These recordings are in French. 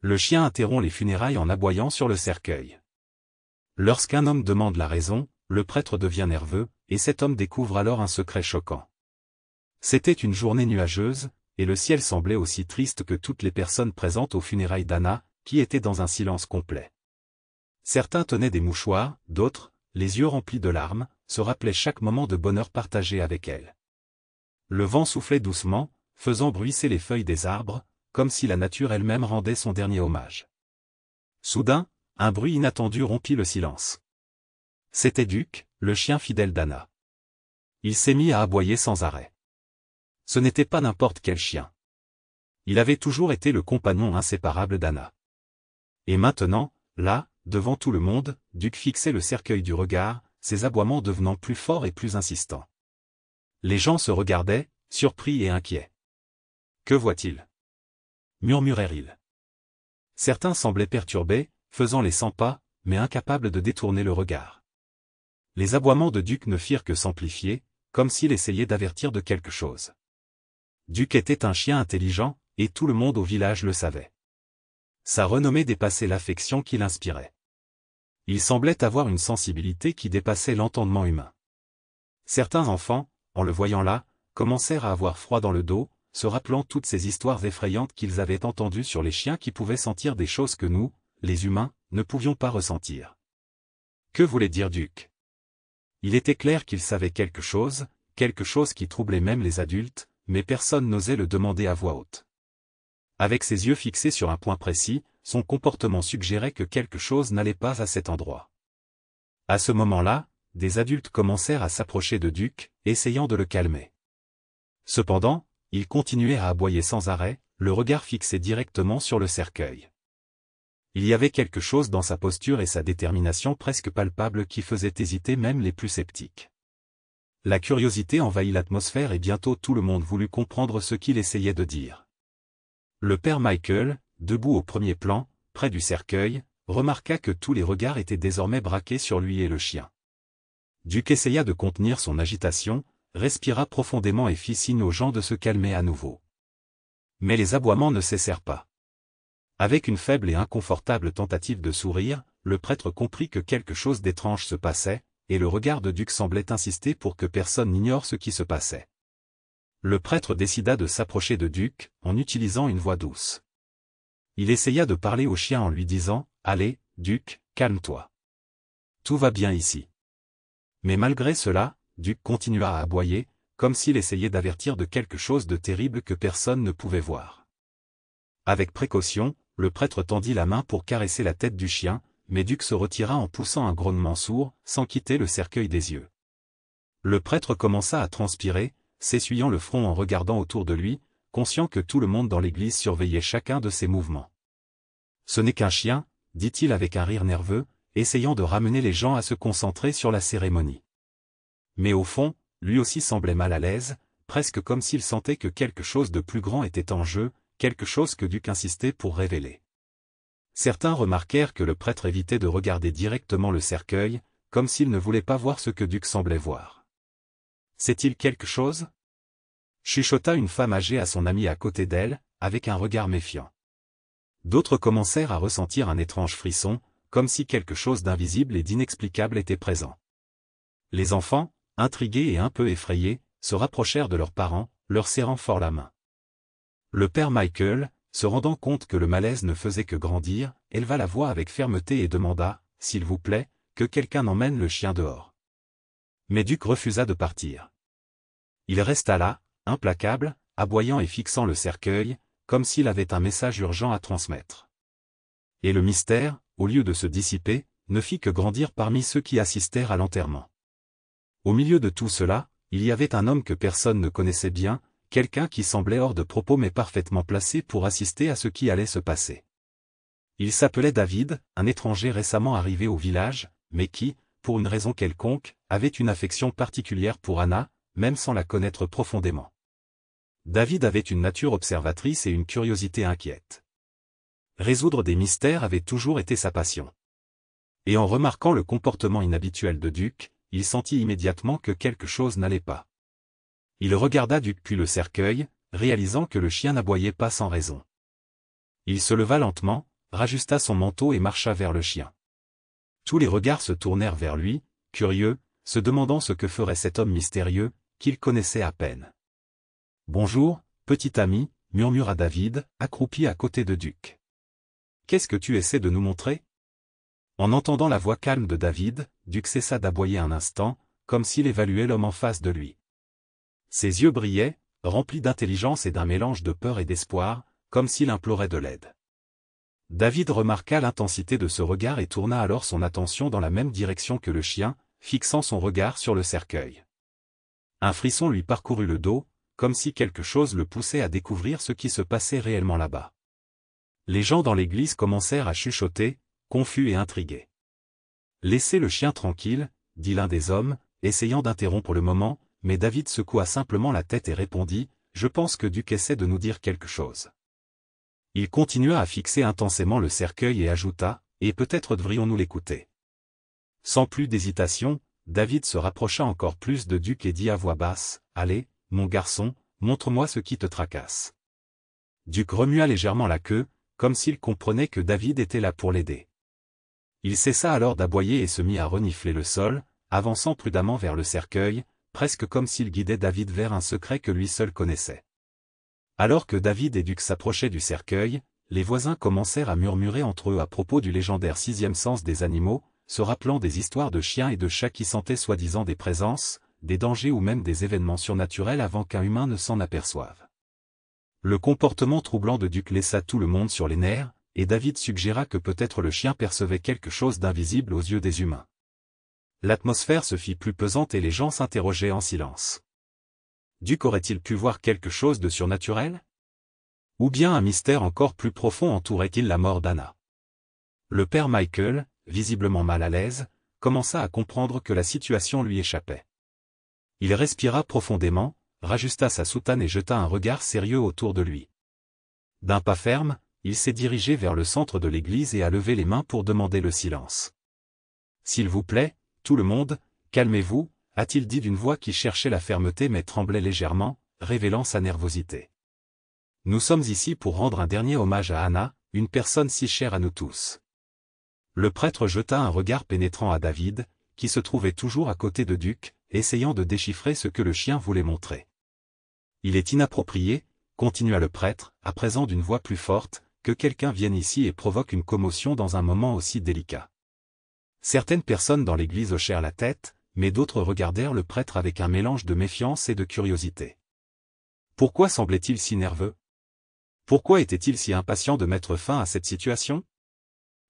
Le chien interrompt les funérailles en aboyant sur le cercueil. Lorsqu'un homme demande la raison, le prêtre devient nerveux, et cet homme découvre alors un secret choquant. C'était une journée nuageuse, et le ciel semblait aussi triste que toutes les personnes présentes aux funérailles d'Anna, qui étaient dans un silence complet. Certains tenaient des mouchoirs, d'autres, les yeux remplis de larmes, se rappelaient chaque moment de bonheur partagé avec elle. Le vent soufflait doucement, faisant bruisser les feuilles des arbres, comme si la nature elle-même rendait son dernier hommage. Soudain, un bruit inattendu rompit le silence. C'était Duc, le chien fidèle d'Anna. Il s'est mis à aboyer sans arrêt. Ce n'était pas n'importe quel chien. Il avait toujours été le compagnon inséparable d'Anna. Et maintenant, là, devant tout le monde, Duc fixait le cercueil du regard, ses aboiements devenant plus forts et plus insistants. Les gens se regardaient, surpris et inquiets. « Que voit-il » murmurèrent-ils. Certains semblaient perturbés, faisant les 100 pas, mais incapables de détourner le regard. Les aboiements de Duc ne firent que s'amplifier, comme s'il essayait d'avertir de quelque chose. Duc était un chien intelligent, et tout le monde au village le savait. Sa renommée dépassait l'affection qu'il inspirait. Il semblait avoir une sensibilité qui dépassait l'entendement humain. Certains enfants, en le voyant là, commencèrent à avoir froid dans le dos, se rappelant toutes ces histoires effrayantes qu'ils avaient entendues sur les chiens qui pouvaient sentir des choses que nous, les humains, ne pouvions pas ressentir. Que voulait dire Duc? Il était clair qu'il savait quelque chose qui troublait même les adultes, mais personne n'osait le demander à voix haute. Avec ses yeux fixés sur un point précis, son comportement suggérait que quelque chose n'allait pas à cet endroit. À ce moment-là, des adultes commencèrent à s'approcher de Duc, essayant de le calmer. Cependant, il continuait à aboyer sans arrêt, le regard fixé directement sur le cercueil. Il y avait quelque chose dans sa posture et sa détermination presque palpable qui faisait hésiter même les plus sceptiques. La curiosité envahit l'atmosphère et bientôt tout le monde voulut comprendre ce qu'il essayait de dire. Le père Michael, debout au premier plan, près du cercueil, remarqua que tous les regards étaient désormais braqués sur lui et le chien. Duc essaya de contenir son agitation, respira profondément et fit signe aux gens de se calmer à nouveau. Mais les aboiements ne cessèrent pas. Avec une faible et inconfortable tentative de sourire, le prêtre comprit que quelque chose d'étrange se passait, et le regard de Duc semblait insister pour que personne n'ignore ce qui se passait. Le prêtre décida de s'approcher de Duc, en utilisant une voix douce. Il essaya de parler au chien en lui disant « Allez, Duc, calme-toi. Tout va bien ici. » Mais malgré cela, Duc continua à aboyer, comme s'il essayait d'avertir de quelque chose de terrible que personne ne pouvait voir. Avec précaution, le prêtre tendit la main pour caresser la tête du chien, mais Duc se retira en poussant un grognement sourd, sans quitter le cercueil des yeux. Le prêtre commença à transpirer, s'essuyant le front en regardant autour de lui, conscient que tout le monde dans l'église surveillait chacun de ses mouvements. « Ce n'est qu'un chien, » dit-il avec un rire nerveux, essayant de ramener les gens à se concentrer sur la cérémonie. Mais au fond, lui aussi semblait mal à l'aise, presque comme s'il sentait que quelque chose de plus grand était en jeu, quelque chose que Duc insistait pour révéler. Certains remarquèrent que le prêtre évitait de regarder directement le cercueil, comme s'il ne voulait pas voir ce que Duc semblait voir. « C'est-il quelque chose » chuchota une femme âgée à son amie à côté d'elle, avec un regard méfiant. D'autres commencèrent à ressentir un étrange frisson, comme si quelque chose d'invisible et d'inexplicable était présent. Les enfants, intrigués et un peu effrayés, se rapprochèrent de leurs parents, leur serrant fort la main. Le père Michael, se rendant compte que le malaise ne faisait que grandir, éleva la voix avec fermeté et demanda, « S'il vous plaît, que quelqu'un emmène le chien dehors. » Mais Duc refusa de partir. Il resta là, implacable, aboyant et fixant le cercueil, comme s'il avait un message urgent à transmettre. Et le mystère, au lieu de se dissiper, ne fit que grandir parmi ceux qui assistèrent à l'enterrement. Au milieu de tout cela, il y avait un homme que personne ne connaissait bien, quelqu'un qui semblait hors de propos mais parfaitement placé pour assister à ce qui allait se passer. Il s'appelait David, un étranger récemment arrivé au village, mais qui, pour une raison quelconque, avait une affection particulière pour Anna, même sans la connaître profondément. David avait une nature observatrice et une curiosité inquiète. Résoudre des mystères avait toujours été sa passion. Et en remarquant le comportement inhabituel de Duc, il sentit immédiatement que quelque chose n'allait pas. Il regarda Duc puis le cercueil, réalisant que le chien n'aboyait pas sans raison. Il se leva lentement, rajusta son manteau et marcha vers le chien. Tous les regards se tournèrent vers lui, curieux, se demandant ce que ferait cet homme mystérieux, qu'il connaissait à peine. « Bonjour, petit ami » murmura David, accroupi à côté de Duc. « Qu'est-ce que tu essaies de nous montrer ?» En entendant la voix calme de David, Duc cessa d'aboyer un instant, comme s'il évaluait l'homme en face de lui. Ses yeux brillaient, remplis d'intelligence et d'un mélange de peur et d'espoir, comme s'il implorait de l'aide. David remarqua l'intensité de ce regard et tourna alors son attention dans la même direction que le chien, fixant son regard sur le cercueil. Un frisson lui parcourut le dos, comme si quelque chose le poussait à découvrir ce qui se passait réellement là-bas. Les gens dans l'église commencèrent à chuchoter, confus et intrigués. « Laissez le chien tranquille » dit l'un des hommes, essayant d'interrompre le moment, mais David secoua simplement la tête et répondit « Je pense que Duc essaie de nous dire quelque chose. » Il continua à fixer intensément le cercueil et ajouta « Et peut-être devrions-nous l'écouter. » Sans plus d'hésitation, David se rapprocha encore plus de Duc et dit à voix basse « Allez, mon garçon, montre-moi ce qui te tracasse. » Duc remua légèrement la queue, comme s'il comprenait que David était là pour l'aider. Il cessa alors d'aboyer et se mit à renifler le sol, avançant prudemment vers le cercueil, presque comme s'il guidait David vers un secret que lui seul connaissait. Alors que David et Duc s'approchaient du cercueil, les voisins commencèrent à murmurer entre eux à propos du légendaire sixième sens des animaux, se rappelant des histoires de chiens et de chats qui sentaient soi-disant des présences, des dangers ou même des événements surnaturels avant qu'un humain ne s'en aperçoive. Le comportement troublant de Duc laissa tout le monde sur les nerfs, et David suggéra que peut-être le chien percevait quelque chose d'invisible aux yeux des humains. L'atmosphère se fit plus pesante et les gens s'interrogeaient en silence. Duc aurait-il pu voir quelque chose de surnaturel? Ou bien un mystère encore plus profond entourait-il la mort d'Anna? Le père Michael, visiblement mal à l'aise, commença à comprendre que la situation lui échappait. Il respira profondément, rajusta sa soutane et jeta un regard sérieux autour de lui. D'un pas ferme, il s'est dirigé vers le centre de l'église et a levé les mains pour demander le silence. « S'il vous plaît, tout le monde, calmez-vous » a-t-il dit d'une voix qui cherchait la fermeté mais tremblait légèrement, révélant sa nervosité. « Nous sommes ici pour rendre un dernier hommage à Anna, une personne si chère à nous tous. » Le prêtre jeta un regard pénétrant à David, qui se trouvait toujours à côté de Duc, essayant de déchiffrer ce que le chien voulait montrer. « Il est inapproprié, » continua le prêtre, à présent d'une voix plus forte, « que quelqu'un vienne ici et provoque une commotion dans un moment aussi délicat. » Certaines personnes dans l'église hochèrent la tête, mais d'autres regardèrent le prêtre avec un mélange de méfiance et de curiosité. Pourquoi semblait-il si nerveux? Pourquoi était-il si impatient de mettre fin à cette situation?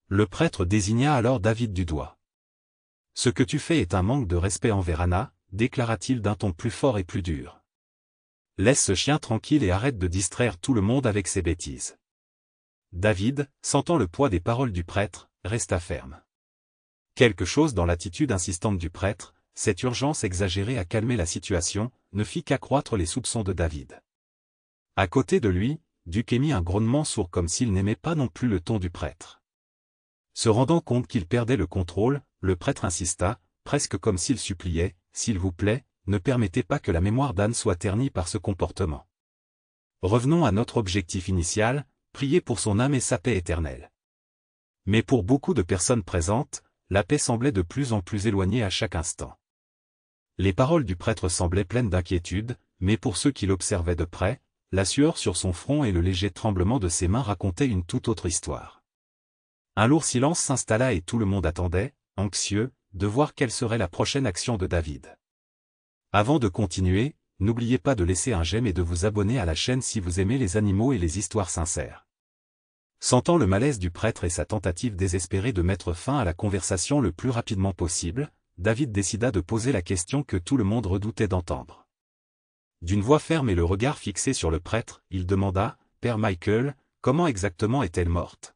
Le prêtre désigna alors David du doigt. « Ce que tu fais est un manque de respect envers Anna, » déclara-t-il d'un ton plus fort et plus dur. « Laisse ce chien tranquille et arrête de distraire tout le monde avec ses bêtises. » David, sentant le poids des paroles du prêtre, resta ferme. Quelque chose dans l'attitude insistante du prêtre, cette urgence exagérée à calmer la situation, ne fit qu'accroître les soupçons de David. À côté de lui, Duc émit un grognement sourd comme s'il n'aimait pas non plus le ton du prêtre. Se rendant compte qu'il perdait le contrôle, le prêtre insista, presque comme s'il suppliait, « S'il vous plaît, ne permettez pas que la mémoire d'Anne soit ternie par ce comportement. Revenons à notre objectif initial, prier pour son âme et sa paix éternelle. » Mais pour beaucoup de personnes présentes, la paix semblait de plus en plus éloignée à chaque instant. Les paroles du prêtre semblaient pleines d'inquiétude, mais pour ceux qui l'observaient de près, la sueur sur son front et le léger tremblement de ses mains racontaient une toute autre histoire. Un lourd silence s'installa et tout le monde attendait, anxieux, de voir quelle serait la prochaine action de David. Avant de continuer, n'oubliez pas de laisser un j'aime et de vous abonner à la chaîne si vous aimez les animaux et les histoires sincères. Sentant le malaise du prêtre et sa tentative désespérée de mettre fin à la conversation le plus rapidement possible, David décida de poser la question que tout le monde redoutait d'entendre. D'une voix ferme et le regard fixé sur le prêtre, il demanda, « Père Michael, comment exactement est-elle morte ?»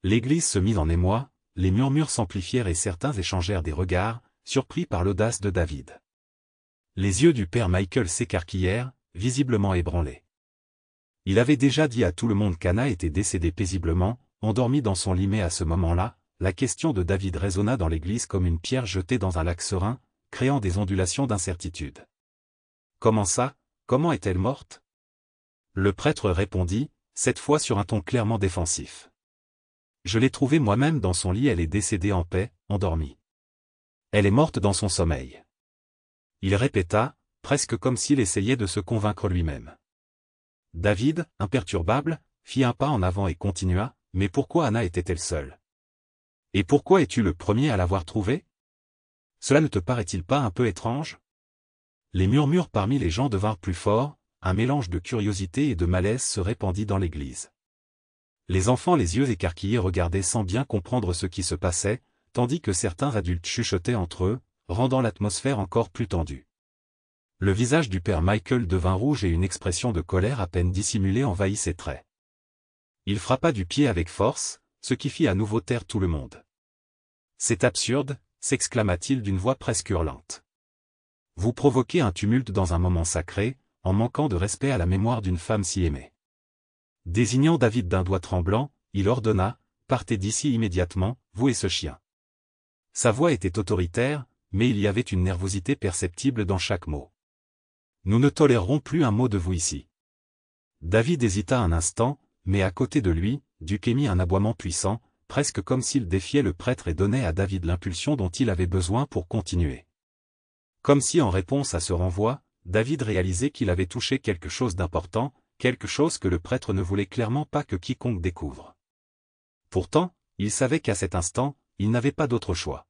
L'église se mit en émoi, les murmures s'amplifièrent et certains échangèrent des regards, surpris par l'audace de David. Les yeux du père Michael s'écarquillèrent, visiblement ébranlés. Il avait déjà dit à tout le monde qu'Anna était décédée paisiblement, endormie dans son lit mais à ce moment-là, la question de David résonna dans l'église comme une pierre jetée dans un lac serein, créant des ondulations d'incertitude. « Comment ça? Comment est-elle morte ?» Le prêtre répondit, cette fois sur un ton clairement défensif. Je l'ai trouvée moi-même dans son lit, elle est décédée en paix, endormie. Elle est morte dans son sommeil. Il répéta, presque comme s'il essayait de se convaincre lui-même. David, imperturbable, fit un pas en avant et continua, mais pourquoi Anna était-elle seule? Et pourquoi es-tu le premier à l'avoir trouvée? Cela ne te paraît-il pas un peu étrange? Les murmures parmi les gens devinrent plus forts, un mélange de curiosité et de malaise se répandit dans l'église. Les enfants les yeux écarquillés regardaient sans bien comprendre ce qui se passait, tandis que certains adultes chuchotaient entre eux, rendant l'atmosphère encore plus tendue. Le visage du père Michael devint rouge et une expression de colère à peine dissimulée envahit ses traits. Il frappa du pied avec force, ce qui fit à nouveau taire tout le monde. « C'est absurde » s'exclama-t-il d'une voix presque hurlante. « Vous provoquez un tumulte dans un moment sacré, en manquant de respect à la mémoire d'une femme si aimée. » Désignant David d'un doigt tremblant, il ordonna, « Partez d'ici immédiatement, vous et ce chien. » Sa voix était autoritaire, mais il y avait une nervosité perceptible dans chaque mot. « Nous ne tolérerons plus un mot de vous ici. » David hésita un instant, mais à côté de lui, Duc émit un aboiement puissant, presque comme s'il défiait le prêtre et donnait à David l'impulsion dont il avait besoin pour continuer. Comme si en réponse à ce renvoi, David réalisait qu'il avait touché quelque chose d'important, quelque chose que le prêtre ne voulait clairement pas que quiconque découvre. Pourtant, il savait qu'à cet instant, il n'avait pas d'autre choix.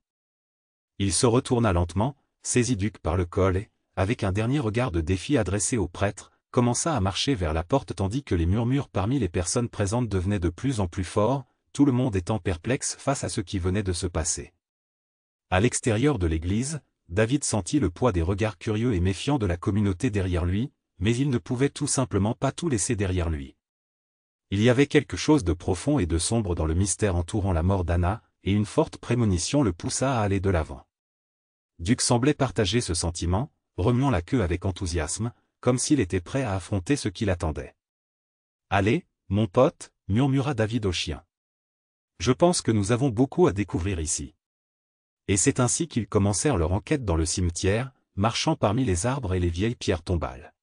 Il se retourna lentement, saisit Duc par le col et, avec un dernier regard de défi adressé au prêtre, commença à marcher vers la porte tandis que les murmures parmi les personnes présentes devenaient de plus en plus forts, tout le monde étant perplexe face à ce qui venait de se passer. À l'extérieur de l'église, David sentit le poids des regards curieux et méfiants de la communauté derrière lui, mais il ne pouvait tout simplement pas tout laisser derrière lui. Il y avait quelque chose de profond et de sombre dans le mystère entourant la mort d'Anna, et une forte prémonition le poussa à aller de l'avant. Duc semblait partager ce sentiment, remuant la queue avec enthousiasme, comme s'il était prêt à affronter ce qui l'attendait. « Allez, mon pote, » murmura David au chien. « Je pense que nous avons beaucoup à découvrir ici. » Et c'est ainsi qu'ils commencèrent leur enquête dans le cimetière, marchant parmi les arbres et les vieilles pierres tombales.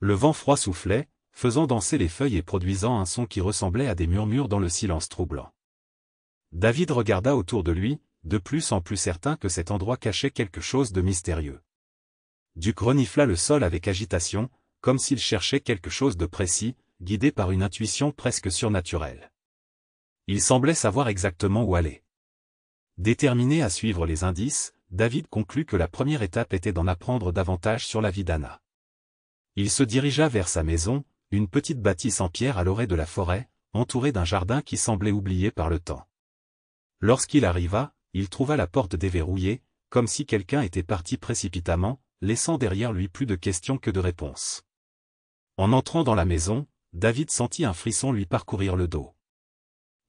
Le vent froid soufflait, faisant danser les feuilles et produisant un son qui ressemblait à des murmures dans le silence troublant. David regarda autour de lui, de plus en plus certain que cet endroit cachait quelque chose de mystérieux. Duc renifla le sol avec agitation, comme s'il cherchait quelque chose de précis, guidé par une intuition presque surnaturelle. Il semblait savoir exactement où aller. Déterminé à suivre les indices, David conclut que la première étape était d'en apprendre davantage sur la vie d'Anna. Il se dirigea vers sa maison, une petite bâtisse en pierre à l'orée de la forêt, entourée d'un jardin qui semblait oublié par le temps. Lorsqu'il arriva, il trouva la porte déverrouillée, comme si quelqu'un était parti précipitamment, laissant derrière lui plus de questions que de réponses. En entrant dans la maison, David sentit un frisson lui parcourir le dos.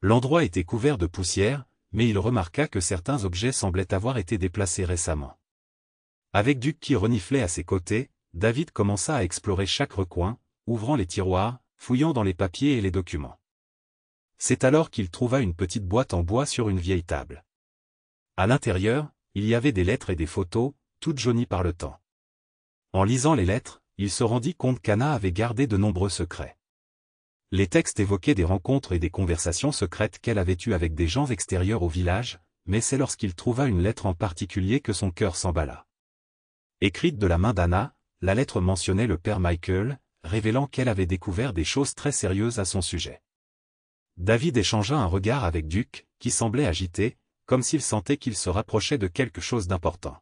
L'endroit était couvert de poussière, mais il remarqua que certains objets semblaient avoir été déplacés récemment. Avec Duc qui reniflait à ses côtés, David commença à explorer chaque recoin, ouvrant les tiroirs, fouillant dans les papiers et les documents. C'est alors qu'il trouva une petite boîte en bois sur une vieille table. À l'intérieur, il y avait des lettres et des photos, toutes jaunies par le temps. En lisant les lettres, il se rendit compte qu'Anna avait gardé de nombreux secrets. Les textes évoquaient des rencontres et des conversations secrètes qu'elle avait eues avec des gens extérieurs au village, mais c'est lorsqu'il trouva une lettre en particulier que son cœur s'emballa. Écrite de la main d'Anna, la lettre mentionnait le père Michael, révélant qu'elle avait découvert des choses très sérieuses à son sujet. David échangea un regard avec Duc, qui semblait agité, comme s'il sentait qu'il se rapprochait de quelque chose d'important.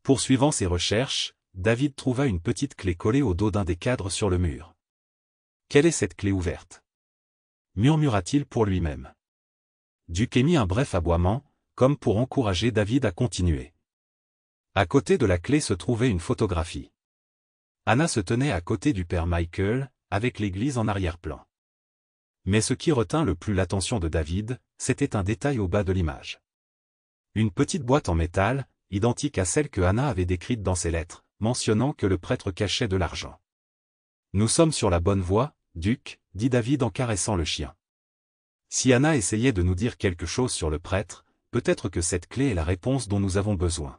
Poursuivant ses recherches, David trouva une petite clé collée au dos d'un des cadres sur le mur. « Quelle est cette clé ouverte » murmura-t-il pour lui-même. Duc émit un bref aboiement, comme pour encourager David à continuer. À côté de la clé se trouvait une photographie. Anna se tenait à côté du père Michael, avec l'église en arrière-plan. Mais ce qui retint le plus l'attention de David, c'était un détail au bas de l'image. Une petite boîte en métal, identique à celle que Anna avait décrite dans ses lettres, mentionnant que le prêtre cachait de l'argent. « Nous sommes sur la bonne voie, Duc, » dit David en caressant le chien. « Si Anna essayait de nous dire quelque chose sur le prêtre, peut-être que cette clé est la réponse dont nous avons besoin. »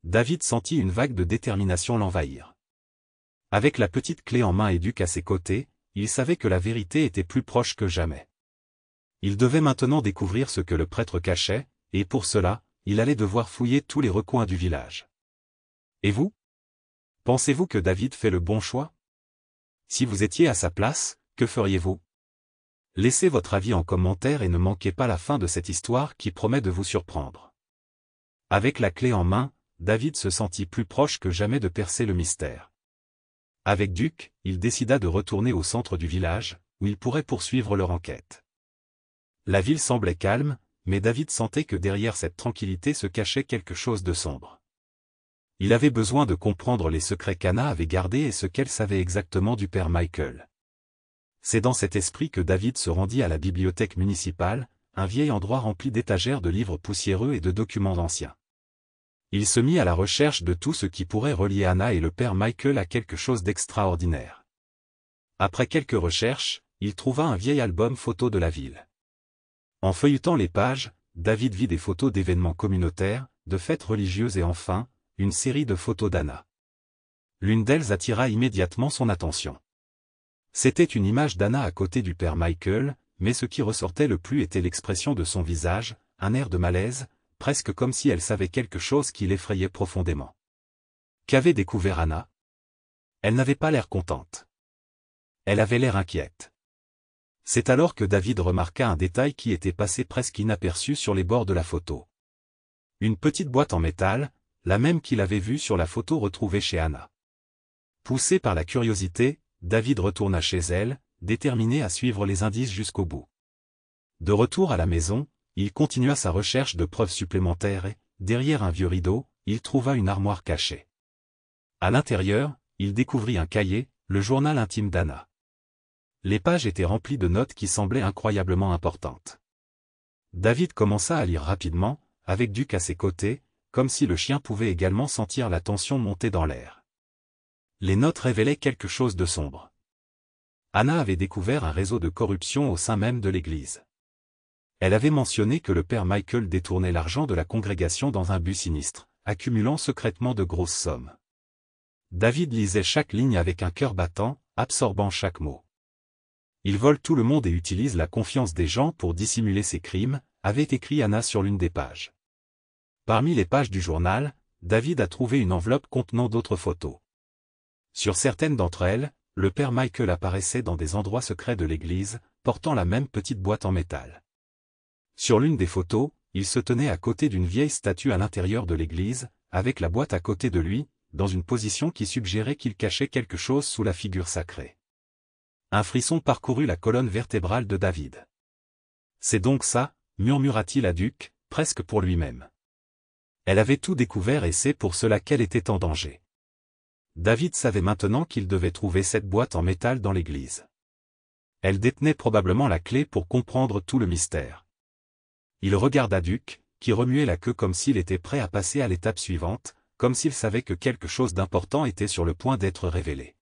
David sentit une vague de détermination l'envahir. Avec la petite clé en main et Duc à ses côtés, il savait que la vérité était plus proche que jamais. Il devait maintenant découvrir ce que le prêtre cachait, et pour cela, il allait devoir fouiller tous les recoins du village. Et vous? Pensez-vous que David fait le bon choix? Si vous étiez à sa place, que feriez-vous? Laissez votre avis en commentaire et ne manquez pas la fin de cette histoire qui promet de vous surprendre. Avec la clé en main, David se sentit plus proche que jamais de percer le mystère. Avec Duc, il décida de retourner au centre du village, où il pourrait poursuivre leur enquête. La ville semblait calme, mais David sentait que derrière cette tranquillité se cachait quelque chose de sombre. Il avait besoin de comprendre les secrets qu'Anna avait gardés et ce qu'elle savait exactement du père Michael. C'est dans cet esprit que David se rendit à la bibliothèque municipale, un vieil endroit rempli d'étagères de livres poussiéreux et de documents anciens. Il se mit à la recherche de tout ce qui pourrait relier Anna et le père Michael à quelque chose d'extraordinaire. Après quelques recherches, il trouva un vieil album photo de la ville. En feuilletant les pages, David vit des photos d'événements communautaires, de fêtes religieuses et enfin, une série de photos d'Anna. L'une d'elles attira immédiatement son attention. C'était une image d'Anna à côté du père Michael, mais ce qui ressortait le plus était l'expression de son visage, un air de malaise, presque comme si elle savait quelque chose qui l'effrayait profondément. Qu'avait découvert Anna? Elle n'avait pas l'air contente. Elle avait l'air inquiète. C'est alors que David remarqua un détail qui était passé presque inaperçu sur les bords de la photo. Une petite boîte en métal, la même qu'il avait vue sur la photo retrouvée chez Anna. Poussé par la curiosité, David retourna chez elle, déterminé à suivre les indices jusqu'au bout. De retour à la maison, il continua sa recherche de preuves supplémentaires et, derrière un vieux rideau, il trouva une armoire cachée. À l'intérieur, il découvrit un cahier, le journal intime d'Anna. Les pages étaient remplies de notes qui semblaient incroyablement importantes. David commença à lire rapidement, avec Duc à ses côtés, comme si le chien pouvait également sentir la tension monter dans l'air. Les notes révélaient quelque chose de sombre. Anna avait découvert un réseau de corruption au sein même de l'Église. Elle avait mentionné que le père Michael détournait l'argent de la congrégation dans un but sinistre, accumulant secrètement de grosses sommes. David lisait chaque ligne avec un cœur battant, absorbant chaque mot. Il vole tout le monde et utilise la confiance des gens pour dissimuler ses crimes, avait écrit Anna sur l'une des pages. Parmi les pages du journal, David a trouvé une enveloppe contenant d'autres photos. Sur certaines d'entre elles, le père Michael apparaissait dans des endroits secrets de l'église, portant la même petite boîte en métal. Sur l'une des photos, il se tenait à côté d'une vieille statue à l'intérieur de l'église, avec la boîte à côté de lui, dans une position qui suggérait qu'il cachait quelque chose sous la figure sacrée. Un frisson parcourut la colonne vertébrale de David. « C'est donc ça » murmura-t-il à Duc, presque pour lui-même. Elle avait tout découvert et c'est pour cela qu'elle était en danger. David savait maintenant qu'il devait trouver cette boîte en métal dans l'église. Elle détenait probablement la clé pour comprendre tout le mystère. Il regarda Duc, qui remuait la queue comme s'il était prêt à passer à l'étape suivante, comme s'il savait que quelque chose d'important était sur le point d'être révélé.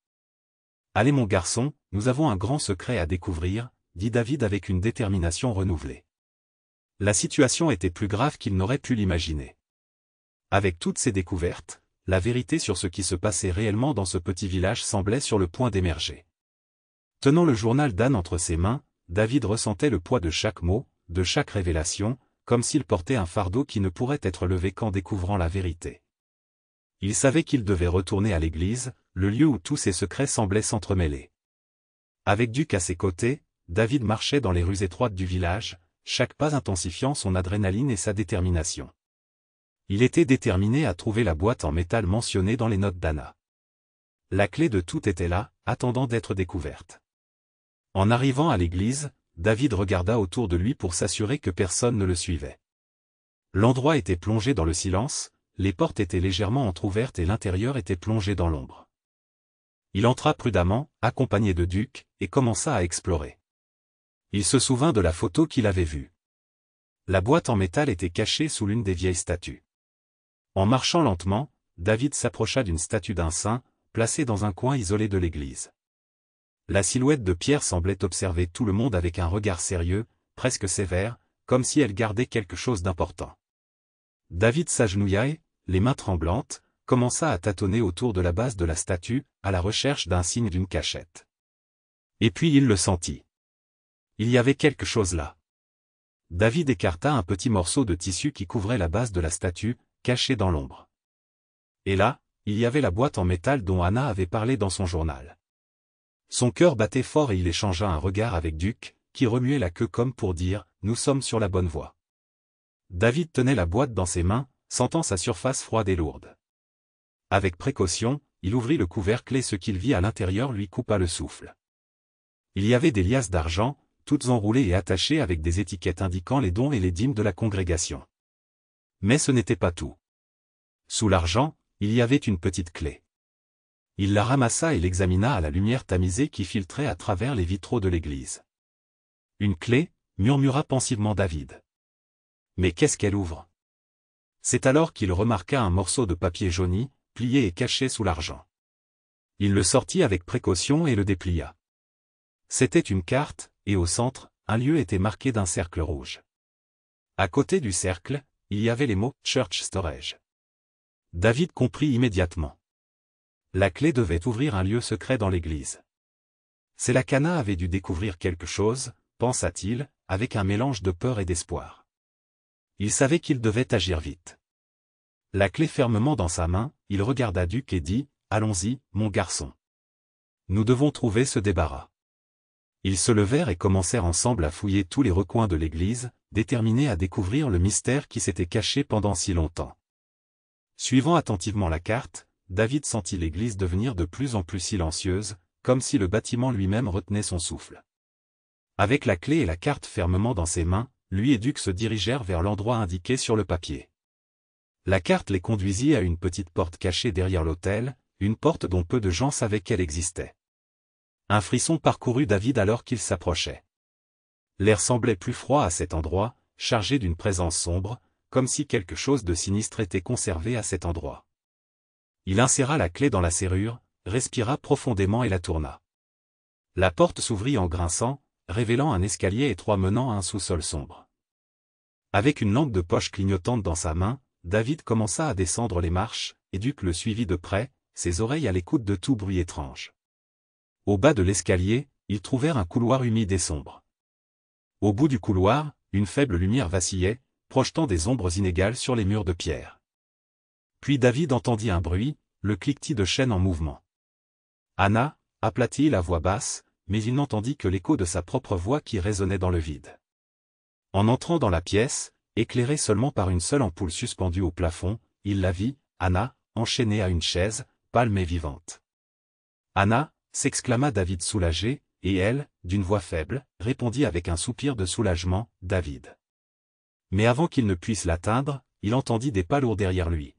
« Allez mon garçon, nous avons un grand secret à découvrir, » dit David avec une détermination renouvelée. La situation était plus grave qu'il n'aurait pu l'imaginer. Avec toutes ces découvertes, la vérité sur ce qui se passait réellement dans ce petit village semblait sur le point d'émerger. Tenant le journal d'Anne entre ses mains, David ressentait le poids de chaque mot, de chaque révélation, comme s'il portait un fardeau qui ne pourrait être levé qu'en découvrant la vérité. Il savait qu'il devait retourner à l'église, le lieu où tous ses secrets semblaient s'entremêler. Avec Duc à ses côtés, David marchait dans les rues étroites du village, chaque pas intensifiant son adrénaline et sa détermination. Il était déterminé à trouver la boîte en métal mentionnée dans les notes d'Anna. La clé de tout était là, attendant d'être découverte. En arrivant à l'église, David regarda autour de lui pour s'assurer que personne ne le suivait. L'endroit était plongé dans le silence, les portes étaient légèrement entr'ouvertes et l'intérieur était plongé dans l'ombre. Il entra prudemment, accompagné de Duc, et commença à explorer. Il se souvint de la photo qu'il avait vue. La boîte en métal était cachée sous l'une des vieilles statues. En marchant lentement, David s'approcha d'une statue d'un saint, placée dans un coin isolé de l'église. La silhouette de Pierre semblait observer tout le monde avec un regard sérieux, presque sévère, comme si elle gardait quelque chose d'important. David s'agenouilla et, les mains tremblantes, commença à tâtonner autour de la base de la statue, à la recherche d'un signe d'une cachette. Et puis il le sentit. Il y avait quelque chose là. David écarta un petit morceau de tissu qui couvrait la base de la statue, caché dans l'ombre. Et là, il y avait la boîte en métal dont Anna avait parlé dans son journal. Son cœur battait fort et il échangea un regard avec Duke, qui remuait la queue comme pour dire « Nous sommes sur la bonne voie ». David tenait la boîte dans ses mains, sentant sa surface froide et lourde. Avec précaution, il ouvrit le couvercle et ce qu'il vit à l'intérieur lui coupa le souffle. Il y avait des liasses d'argent, toutes enroulées et attachées avec des étiquettes indiquant les dons et les dîmes de la congrégation. Mais ce n'était pas tout. Sous l'argent, il y avait une petite clé. Il la ramassa et l'examina à la lumière tamisée qui filtrait à travers les vitraux de l'église. « Une clé » murmura pensivement David. « Mais qu'est-ce qu'elle ouvre ?» C'est alors qu'il remarqua un morceau de papier jauni, plié et caché sous l'argent. Il le sortit avec précaution et le déplia. C'était une carte, et au centre, un lieu était marqué d'un cercle rouge. À côté du cercle, il y avait les mots « Church Storage ». David comprit immédiatement. La clé devait ouvrir un lieu secret dans l'église. C'est la Cana avait dû découvrir quelque chose, pensa-t-il, avec un mélange de peur et d'espoir. Il savait qu'il devait agir vite. La clé fermement dans sa main, il regarda Duke et dit « Allons-y, mon garçon. Nous devons trouver ce débarras. » Ils se levèrent et commencèrent ensemble à fouiller tous les recoins de l'église, déterminés à découvrir le mystère qui s'était caché pendant si longtemps. Suivant attentivement la carte, David sentit l'église devenir de plus en plus silencieuse, comme si le bâtiment lui-même retenait son souffle. Avec la clé et la carte fermement dans ses mains, lui et Duke se dirigèrent vers l'endroit indiqué sur le papier. La carte les conduisit à une petite porte cachée derrière l'autel, une porte dont peu de gens savaient qu'elle existait. Un frisson parcourut David alors qu'il s'approchait. L'air semblait plus froid à cet endroit, chargé d'une présence sombre, comme si quelque chose de sinistre était conservé à cet endroit. Il inséra la clé dans la serrure, respira profondément et la tourna. La porte s'ouvrit en grinçant, révélant un escalier étroit menant à un sous-sol sombre. Avec une lampe de poche clignotante dans sa main, David commença à descendre les marches, et Duke le suivit de près, ses oreilles à l'écoute de tout bruit étrange. Au bas de l'escalier, ils trouvèrent un couloir humide et sombre. Au bout du couloir, une faible lumière vacillait, projetant des ombres inégales sur les murs de pierre. Puis David entendit un bruit, le cliquetis de chaînes en mouvement. Anna, aplatit à voix basse, mais il n'entendit que l'écho de sa propre voix qui résonnait dans le vide. En entrant dans la pièce, éclairée seulement par une seule ampoule suspendue au plafond, il la vit, Anna, enchaînée à une chaise, pâle mais vivante. « Anna !» s'exclama David soulagé, et elle, d'une voix faible, répondit avec un soupir de soulagement, « David !» Mais avant qu'il ne puisse l'atteindre, il entendit des pas lourds derrière lui.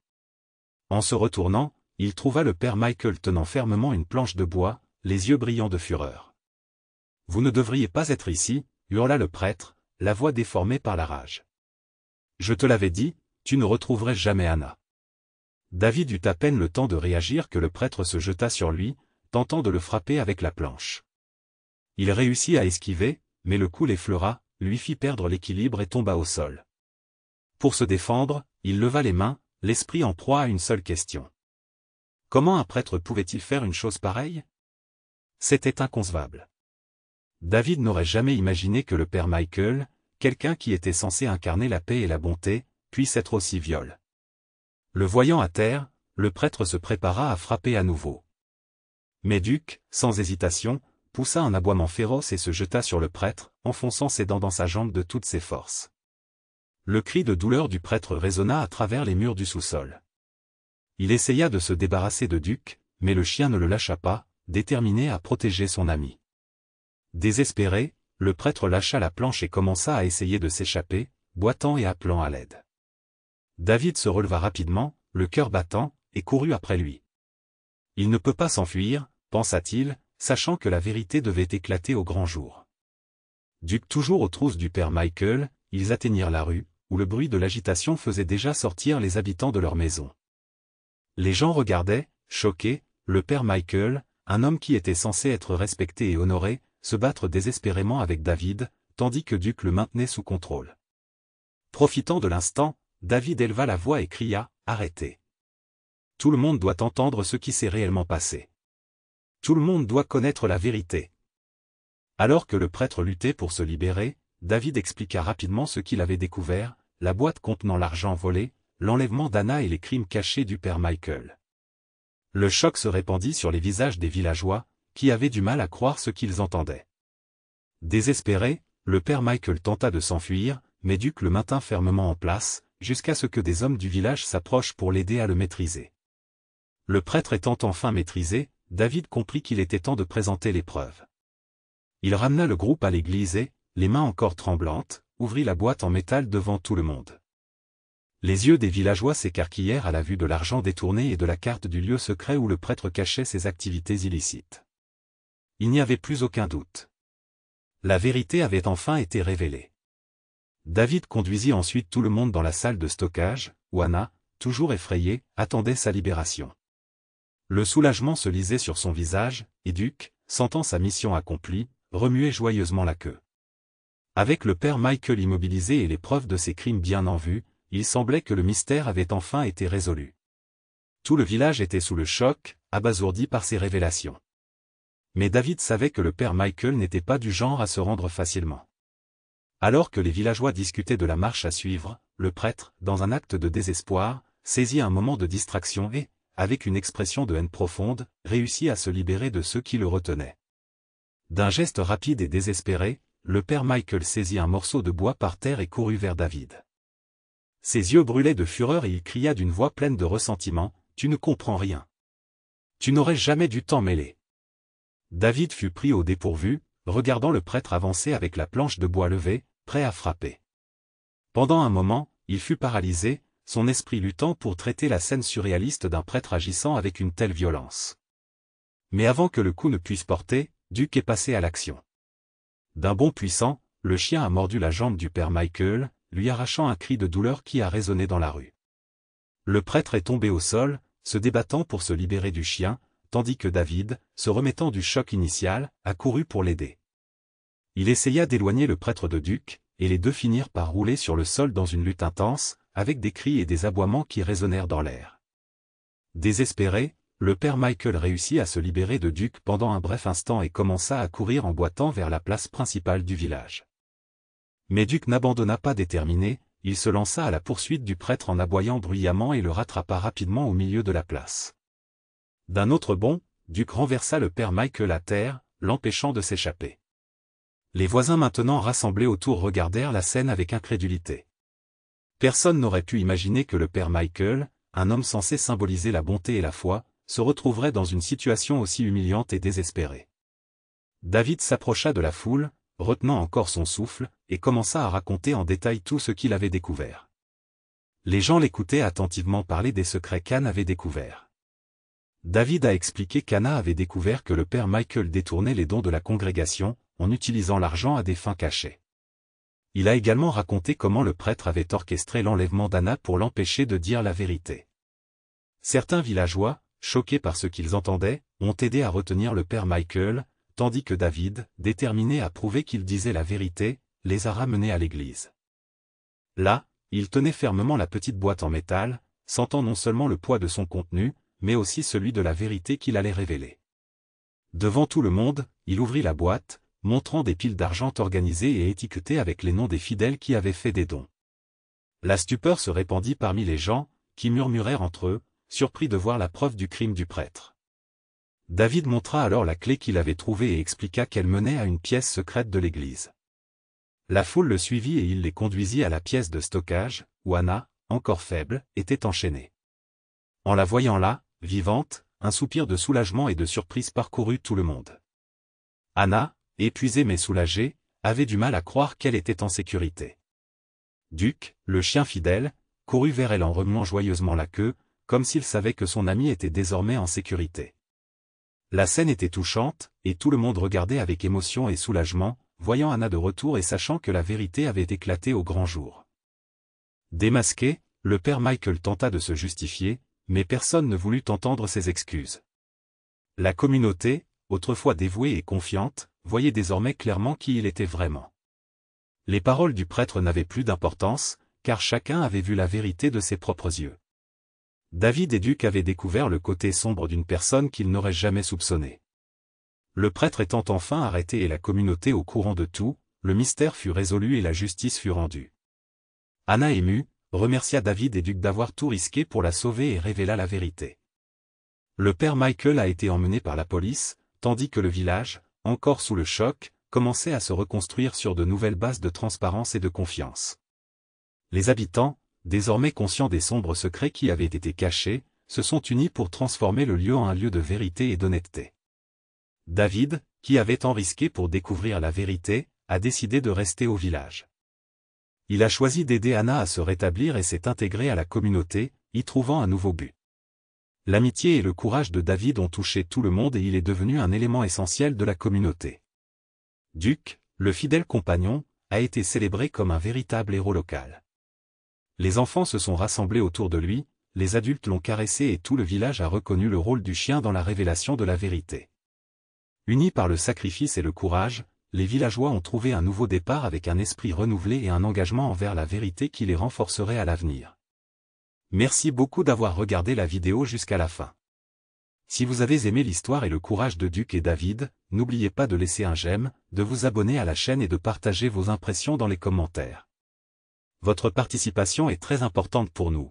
En se retournant, il trouva le père Michael tenant fermement une planche de bois, les yeux brillants de fureur. « Vous ne devriez pas être ici !» hurla le prêtre, la voix déformée par la rage. « Je te l'avais dit, tu ne retrouverais jamais Anna. » David eut à peine le temps de réagir que le prêtre se jeta sur lui, tentant de le frapper avec la planche. Il réussit à esquiver, mais le coup l'effleura, lui fit perdre l'équilibre et tomba au sol. Pour se défendre, il leva les mains, l'esprit en proie à une seule question. Comment un prêtre pouvait-il faire une chose pareille? C'était inconcevable. David n'aurait jamais imaginé que le père Michael, quelqu'un qui était censé incarner la paix et la bonté, puisse être aussi viol. Le voyant à terre, le prêtre se prépara à frapper à nouveau. Mais Duke, sans hésitation, poussa un aboiement féroce et se jeta sur le prêtre, enfonçant ses dents dans sa jambe de toutes ses forces. Le cri de douleur du prêtre résonna à travers les murs du sous-sol. Il essaya de se débarrasser de Duke, mais le chien ne le lâcha pas, déterminé à protéger son ami. Désespéré, le prêtre lâcha la planche et commença à essayer de s'échapper, boitant et appelant à l'aide. David se releva rapidement, le cœur battant, et courut après lui. Il ne peut pas s'enfuir, pensa-t-il, sachant que la vérité devait éclater au grand jour. Duke toujours aux trousses du père Michael, ils atteignirent la rue, où le bruit de l'agitation faisait déjà sortir les habitants de leur maison. Les gens regardaient, choqués, le père Michael, un homme qui était censé être respecté et honoré, se battre désespérément avec David, tandis que Duke le maintenait sous contrôle. Profitant de l'instant, David éleva la voix et cria « Arrêtez ! Tout le monde doit entendre ce qui s'est réellement passé. Tout le monde doit connaître la vérité. » Alors que le prêtre luttait pour se libérer, David expliqua rapidement ce qu'il avait découvert, la boîte contenant l'argent volé, l'enlèvement d'Anna et les crimes cachés du père Michael. Le choc se répandit sur les visages des villageois, qui avaient du mal à croire ce qu'ils entendaient. Désespéré, le père Michael tenta de s'enfuir, mais Duke le maintint fermement en place, jusqu'à ce que des hommes du village s'approchent pour l'aider à le maîtriser. Le prêtre étant enfin maîtrisé, David comprit qu'il était temps de présenter les preuves. Il ramena le groupe à l'église et, les mains encore tremblantes, ouvrit la boîte en métal devant tout le monde. Les yeux des villageois s'écarquillèrent à la vue de l'argent détourné et de la carte du lieu secret où le prêtre cachait ses activités illicites. Il n'y avait plus aucun doute. La vérité avait enfin été révélée. David conduisit ensuite tout le monde dans la salle de stockage, où Anna, toujours effrayée, attendait sa libération. Le soulagement se lisait sur son visage, et Duke, sentant sa mission accomplie, remuait joyeusement la queue. Avec le père Michael immobilisé et les preuves de ses crimes bien en vue, il semblait que le mystère avait enfin été résolu. Tout le village était sous le choc, abasourdi par ces révélations. Mais David savait que le père Michael n'était pas du genre à se rendre facilement. Alors que les villageois discutaient de la marche à suivre, le prêtre, dans un acte de désespoir, saisit un moment de distraction et, avec une expression de haine profonde, réussit à se libérer de ceux qui le retenaient. D'un geste rapide et désespéré, le père Michael saisit un morceau de bois par terre et courut vers David. Ses yeux brûlaient de fureur et il cria d'une voix pleine de ressentiment, « Tu ne comprends rien. Tu n'aurais jamais dû t'en mêler. » David fut pris au dépourvu, regardant le prêtre avancer avec la planche de bois levée, prêt à frapper. Pendant un moment, il fut paralysé, son esprit luttant pour traiter la scène surréaliste d'un prêtre agissant avec une telle violence. Mais avant que le coup ne puisse porter, Duke est passé à l'action. D'un bond puissant, le chien a mordu la jambe du père Michael, lui arrachant un cri de douleur qui a résonné dans la rue. Le prêtre est tombé au sol, se débattant pour se libérer du chien, tandis que David, se remettant du choc initial, a couru pour l'aider. Il essaya d'éloigner le prêtre de Duke, et les deux finirent par rouler sur le sol dans une lutte intense, avec des cris et des aboiements qui résonnèrent dans l'air. Désespéré, le père Michael réussit à se libérer de Duke pendant un bref instant et commença à courir en boitant vers la place principale du village. Mais Duke n'abandonna pas déterminé, il se lança à la poursuite du prêtre en aboyant bruyamment et le rattrapa rapidement au milieu de la place. D'un autre bond, Duke renversa le père Michael à terre, l'empêchant de s'échapper. Les voisins maintenant rassemblés autour regardèrent la scène avec incrédulité. Personne n'aurait pu imaginer que le père Michael, un homme censé symboliser la bonté et la foi, se retrouverait dans une situation aussi humiliante et désespérée. David s'approcha de la foule, retenant encore son souffle, et commença à raconter en détail tout ce qu'il avait découvert. Les gens l'écoutaient attentivement parler des secrets qu'Anne avait découverts. David a expliqué qu'Anna avait découvert que le père Michael détournait les dons de la congrégation, en utilisant l'argent à des fins cachées. Il a également raconté comment le prêtre avait orchestré l'enlèvement d'Anna pour l'empêcher de dire la vérité. Certains villageois, choqués par ce qu'ils entendaient, ont aidé à retenir le père Michael, tandis que David, déterminé à prouver qu'il disait la vérité, les a ramenés à l'église. Là, il tenait fermement la petite boîte en métal, sentant non seulement le poids de son contenu, mais aussi celui de la vérité qu'il allait révéler. Devant tout le monde, il ouvrit la boîte, montrant des piles d'argent organisées et étiquetées avec les noms des fidèles qui avaient fait des dons. La stupeur se répandit parmi les gens, qui murmurèrent entre eux, surpris de voir la preuve du crime du prêtre. David montra alors la clé qu'il avait trouvée et expliqua qu'elle menait à une pièce secrète de l'église. La foule le suivit et il les conduisit à la pièce de stockage, où Anna, encore faible, était enchaînée. En la voyant là, vivante, un soupir de soulagement et de surprise parcourut tout le monde. Anna, épuisée mais soulagée, avait du mal à croire qu'elle était en sécurité. Duke, le chien fidèle, courut vers elle en remuant joyeusement la queue, comme s'il savait que son ami était désormais en sécurité. La scène était touchante, et tout le monde regardait avec émotion et soulagement, voyant Anna de retour et sachant que la vérité avait éclaté au grand jour. Démasqué, le père Michael tenta de se justifier, mais personne ne voulut entendre ses excuses. La communauté, autrefois dévouée et confiante, voyait désormais clairement qui il était vraiment. Les paroles du prêtre n'avaient plus d'importance, car chacun avait vu la vérité de ses propres yeux. David et Duke avaient découvert le côté sombre d'une personne qu'ils n'auraient jamais soupçonné. Le prêtre étant enfin arrêté et la communauté au courant de tout, le mystère fut résolu et la justice fut rendue. Anna, émue, remercia David et Duke d'avoir tout risqué pour la sauver et révéla la vérité. Le père Michael a été emmené par la police, tandis que le village, encore sous le choc, commençait à se reconstruire sur de nouvelles bases de transparence et de confiance. Les habitants, désormais conscients des sombres secrets qui avaient été cachés, se sont unis pour transformer le lieu en un lieu de vérité et d'honnêteté. David, qui avait tant risqué pour découvrir la vérité, a décidé de rester au village. Il a choisi d'aider Anna à se rétablir et s'est intégré à la communauté, y trouvant un nouveau but. L'amitié et le courage de David ont touché tout le monde et il est devenu un élément essentiel de la communauté. Duke, le fidèle compagnon, a été célébré comme un véritable héros local. Les enfants se sont rassemblés autour de lui, les adultes l'ont caressé et tout le village a reconnu le rôle du chien dans la révélation de la vérité. Unis par le sacrifice et le courage, les villageois ont trouvé un nouveau départ avec un esprit renouvelé et un engagement envers la vérité qui les renforcerait à l'avenir. Merci beaucoup d'avoir regardé la vidéo jusqu'à la fin. Si vous avez aimé l'histoire et le courage de Duke et David, n'oubliez pas de laisser un j'aime, de vous abonner à la chaîne et de partager vos impressions dans les commentaires. Votre participation est très importante pour nous.